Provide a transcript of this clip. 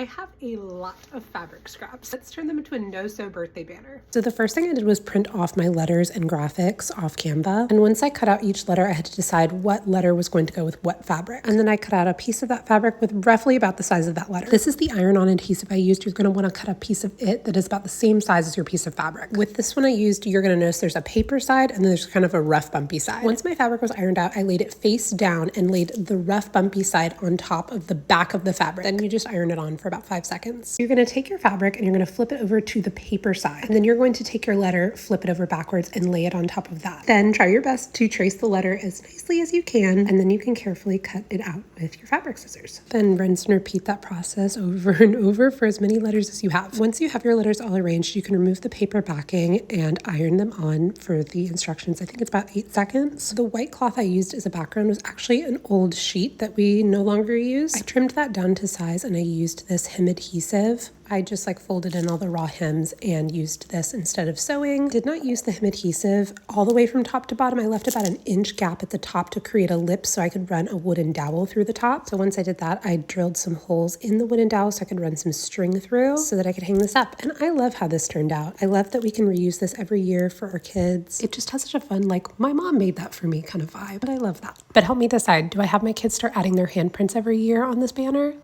have a lot of fabric scraps. Let's turn them into a no-sew birthday banner. So the first thing I did was print off my letters and graphics off Canva. And once I cut out each letter, I had to decide what letter was going to go with what fabric. And then I cut out a piece of that fabric with roughly about the size of that letter. This is the iron-on adhesive I used. You're going to want to cut a piece of it that is about the same size as your piece of fabric. With this one I used, you're going to notice there's a paper side and then there's kind of a rough bumpy side. Once my fabric was ironed out, I laid it face down and laid the rough bumpy side on top of the back of the fabric. Then you just iron it on for about 5 seconds. You're going to take your fabric and you're going to flip it over to the paper side. And then you're going to take your letter, flip it over backwards and lay it on top of that. Then try your best to trace the letter as nicely as you can. And then you can carefully cut it out with your fabric scissors. Then rinse and repeat that process over and over for as many letters as you have. Once you have your letters all arranged, you can remove the paper backing and iron them on for the instructions. I think it's about 8 seconds. The white cloth I used as a background was actually an old sheet that we no longer use. I trimmed that down to size and I used this hem adhesive. I just folded in all the raw hems and used this instead of sewing. Did not use the hem adhesive all the way from top to bottom. I left about an inch gap at the top to create a lip so I could run a wooden dowel through the top. So once I did that, I drilled some holes in the wooden dowel so I could run some string through so that I could hang this up. And I love how this turned out. I love that we can reuse this every year for our kids. It just has such a fun, my mom made that for me kind of vibe, but I love that. But help me decide, do I have my kids start adding their handprints every year on this banner?